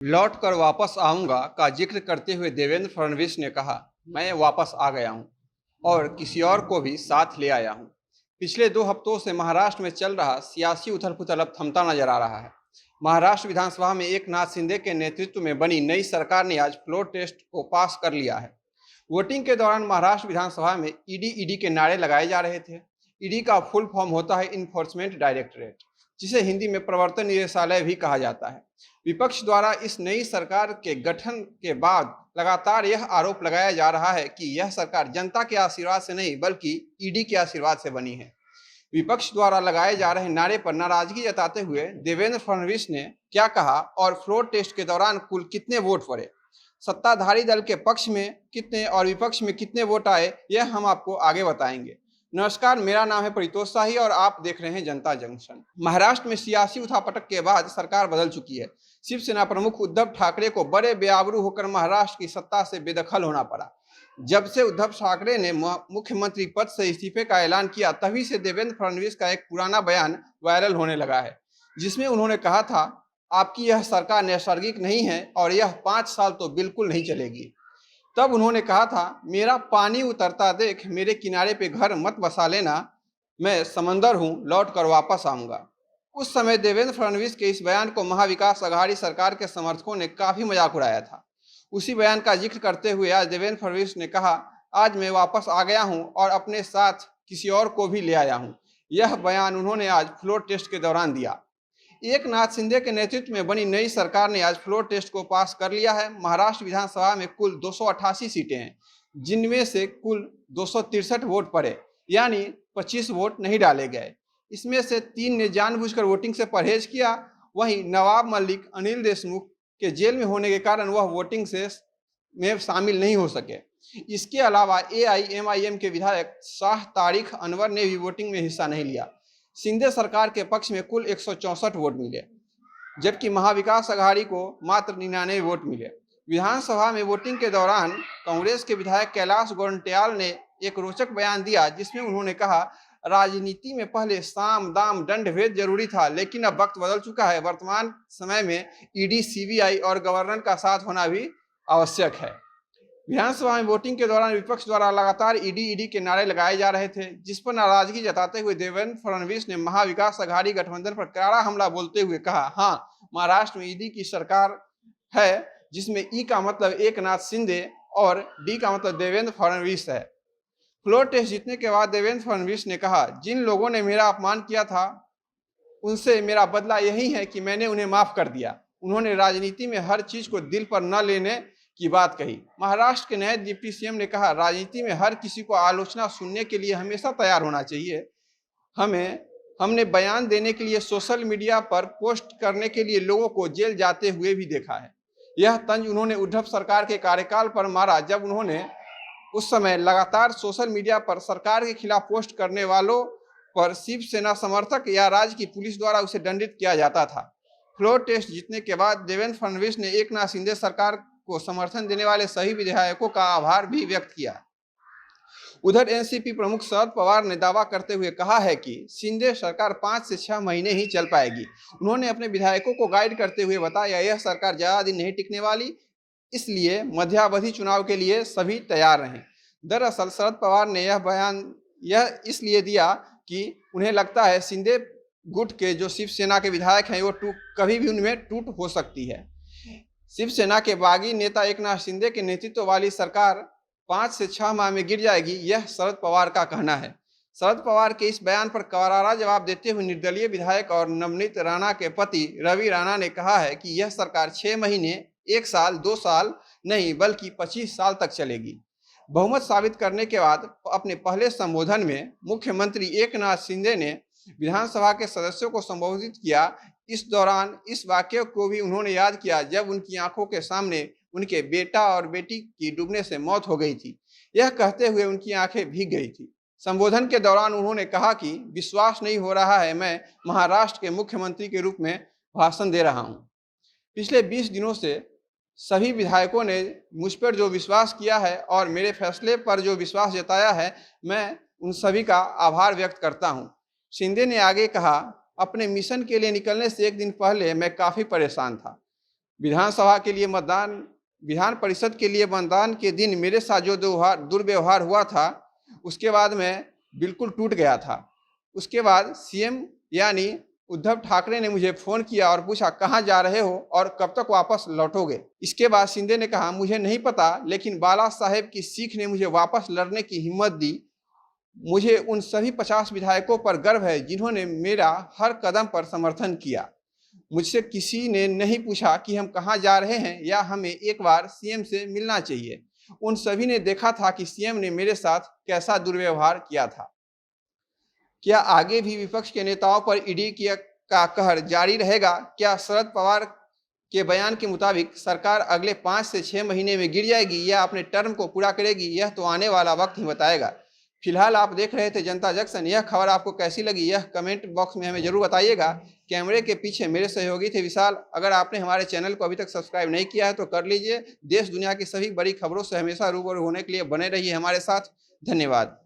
लौट कर वापस आऊंगा का जिक्र करते हुए देवेंद्र फडणवीस ने कहा, मैं वापस आ गया हूं और किसी और को भी साथ ले आया हूं। पिछले 2 हफ्तों से महाराष्ट्र में चल रहा सियासी उथल पुथल अब थमता नजर आ रहा है। महाराष्ट्र विधानसभा में एकनाथ शिंदे के नेतृत्व में बनी नई सरकार ने आज फ्लोर टेस्ट को पास कर लिया है। वोटिंग के दौरान महाराष्ट्र विधानसभा में ईडी के नारे लगाए जा रहे थे। ईडी का फुल फॉर्म होता है इन्फोर्समेंट डायरेक्टरेट, जिसे हिंदी में प्रवर्तन निदेशालय भी कहा जाता है। विपक्ष द्वारा इस नई सरकार के गठन के बाद लगातार यह आरोप लगाया जा रहा है कि यह सरकार जनता के आशीर्वाद से नहीं बल्कि ईडी के आशीर्वाद से बनी है। विपक्ष द्वारा लगाए जा रहे नारे पर नाराजगी जताते हुए देवेंद्र फडणवीस ने क्या कहा और फ्लोर टेस्ट के दौरान कुल कितने वोट पड़े, सत्ताधारी दल के पक्ष में कितने और विपक्ष में कितने वोट आए, यह हम आपको आगे बताएंगे। नमस्कार, मेरा नाम है परितोष शाही और आप देख रहे हैं जनता जंक्शन। महाराष्ट्र में सियासी उठापटक के बाद सरकार बदल चुकी है। शिवसेना प्रमुख उद्धव ठाकरे को बड़े बेआबरू होकर महाराष्ट्र की सत्ता से बेदखल होना पड़ा। जब से उद्धव ठाकरे ने मुख्यमंत्री पद से इस्तीफे का ऐलान किया, तभी से देवेंद्र फडणवीस का एक पुराना बयान वायरल होने लगा है, जिसमें उन्होंने कहा था, आपकी यह सरकार नैसर्गिक नहीं है और यह 5 साल तो बिल्कुल नहीं चलेगी। तब उन्होंने कहा था, मेरा पानी उतरता देख मेरे किनारे पे घर मत बसा लेना, मैं समंदर हूं, लौट कर वापस आऊंगा। उस समय देवेंद्र फडणवीस के इस बयान को महाविकास अघाड़ी सरकार के समर्थकों ने काफी मजाक उड़ाया था। उसी बयान का जिक्र करते हुए आज देवेंद्र फडणवीस ने कहा, आज मैं वापस आ गया हूं और अपने साथ किसी और को भी ले आया हूं। यह बयान उन्होंने आज फ्लोर टेस्ट के दौरान दिया। एकनाथ शिंदे के नेतृत्व में बनी नई सरकार ने आज फ्लोर टेस्ट को पास कर लिया है। महाराष्ट्र विधानसभा में कुल 288 सीटें हैं, जिनमें से कुल 263 वोट पड़े, यानी 25 वोट नहीं डाले गए। इसमें से 3 ने जानबूझकर वोटिंग से परहेज किया। वहीं नवाब मलिक अनिल देशमुख के जेल में होने के कारण वह वोटिंग में शामिल नहीं हो सके। इसके अलावा एआईएमआईएम के विधायक शाह तारिक अनवर ने भी वोटिंग में हिस्सा नहीं लिया। शिंदे सरकार के पक्ष में कुल 164 वोट मिले, जबकि महाविकास अघाड़ी को मात्र 99 वोट मिले। विधानसभा में वोटिंग के दौरान कांग्रेस के विधायक कैलाश गोरंट्याल ने एक रोचक बयान दिया, जिसमें उन्होंने कहा, राजनीति में पहले साम दाम दंड भेद जरूरी था, लेकिन अब वक्त बदल चुका है। वर्तमान समय में ईडी, सीबीआई और गवर्नर का साथ होना भी आवश्यक है। विधानसभा में वोटिंग के दौरान विपक्ष द्वारा लगातार ईडी के नारे लगाए जा रहे थे, जिस पर नाराजगी जताते हुए देवेंद्र फडणवीस ने महाविकास अघाड़ी गठबंधन पर करारा हमला बोलते हुए कहा, हाँ, महाराष्ट्र में ईडी की सरकार है, जिसमें ई का मतलब एकनाथ शिंदे और डी का मतलब देवेंद्र फडणवीस है। फ्लोर टेस्ट जीतने के बाद देवेंद्र फडणवीस ने कहा, जिन लोगों ने मेरा अपमान किया था उनसे मेरा बदला यही है कि मैंने उन्हें माफ कर दिया। उन्होंने राजनीति में हर चीज को दिल पर न लेने की बात कही। महाराष्ट्र के नए डिप्टी सीएम ने कहा, राजनीति में हर किसी को आलोचना सुनने के लिए हमेशा तैयार होना चाहिए। हमने बयान देने के लिए सोशल मीडिया पर पोस्ट करने के लिए लोगों को जेल जाते हुए भी देखा है। यह तंज उन्होंने उद्धव सरकार के कार्यकाल पर मारा, जब उन्होंने उस समय लगातार सोशल मीडिया पर सरकार के खिलाफ पोस्ट करने वालों पर शिवसेना समर्थक या राज्य की पुलिस द्वारा उसे दंडित किया जाता था। फ्लोर टेस्ट जीतने के बाद देवेंद्र फडणवीस ने एकनाथ शिंदे सरकार को समर्थन देने वाले सभी विधायकों का आभार भी व्यक्त किया। उधर एनसीपी प्रमुख शरद पवार ने दावा करते हुए कहा है कि शिंदे सरकार 5 से 6 महीने ही चल पाएगी। उन्होंने अपने विधायकों को गाइड करते हुए बताया, यह सरकार ज्यादा दिन नहीं टिकने वाली, इसलिए मध्यावधि चुनाव के लिए सभी तैयार रहें। दरअसल शरद पवार ने यह बयान इसलिए दिया कि उन्हें लगता है शिंदे गुट के जो शिवसेना के विधायक हैं वो कभी भी उनमें टूट हो सकती है। शिवसेना के बागी नेता एकनाथ शिंदे के नेतृत्व वाली सरकार 5 से 6 माह में गिर जाएगी, यह शरद पवार का कहना है। शरद पवार के इस बयान पर करारा जवाब देते हुए निर्दलीय विधायक और नवनीत राणा के पति रवि राणा ने कहा है कि यह सरकार 6 महीने, 1 साल, 2 साल नहीं बल्कि 25 साल तक चलेगी। बहुमत साबित करने के बाद अपने पहले संबोधन में मुख्यमंत्री एकनाथ शिंदे ने विधानसभा के सदस्यों को संबोधित किया। इस दौरान इस वाक्य को भी उन्होंने याद किया, जब उनकी आंखों के सामने उनके बेटा और बेटी की डूबने से मौत हो गई थी। यह कहते हुए उनकी आंखें भीग गई थी। संबोधन के दौरान उन्होंने कहा कि विश्वास नहीं हो रहा है, मैं महाराष्ट्र के मुख्यमंत्री के रूप में भाषण दे रहा हूँ। पिछले 20 दिनों से सभी विधायकों ने मुझ पर जो विश्वास किया है और मेरे फैसले पर जो विश्वास जताया है, मैं उन सभी का आभार व्यक्त करता हूँ। शिंदे ने आगे कहा, अपने मिशन के लिए निकलने से 1 दिन पहले मैं काफ़ी परेशान था। विधानसभा के लिए मतदान विधान परिषद के लिए मतदान के दिन मेरे साथ जो दुर्व्यवहार हुआ था, उसके बाद मैं बिल्कुल टूट गया था। उसके बाद सीएम यानी उद्धव ठाकरे ने मुझे फ़ोन किया और पूछा कहाँ जा रहे हो और कब तक वापस लौटोगे। इसके बाद शिंदे ने कहा मुझे नहीं पता, लेकिन बाला साहेब की सीख ने मुझे वापस लड़ने की हिम्मत दी। मुझे उन सभी 50 विधायकों पर गर्व है जिन्होंने मेरा हर कदम पर समर्थन किया। मुझसे किसी ने नहीं पूछा कि हम कहाँ जा रहे हैं या हमें एक बार सीएम से मिलना चाहिए। उन सभी ने देखा था कि सीएम ने मेरे साथ कैसा दुर्व्यवहार किया था। क्या आगे भी विपक्ष के नेताओं पर ईडी का कहर जारी रहेगा? क्या शरद पवार के बयान के मुताबिक सरकार अगले 5 से 6 महीने में गिर जाएगी या अपने टर्म को पूरा करेगी? यह तो आने वाला वक्त ही बताएगा। फिलहाल आप देख रहे थे जनता जंक्शन। यह खबर आपको कैसी लगी यह कमेंट बॉक्स में हमें जरूर बताइएगा। कैमरे के पीछे मेरे सहयोगी थे विशाल। अगर आपने हमारे चैनल को अभी तक सब्सक्राइब नहीं किया है तो कर लीजिए। देश दुनिया की सभी बड़ी खबरों से हमेशा रूबरू होने के लिए बने रहिए हमारे साथ। धन्यवाद।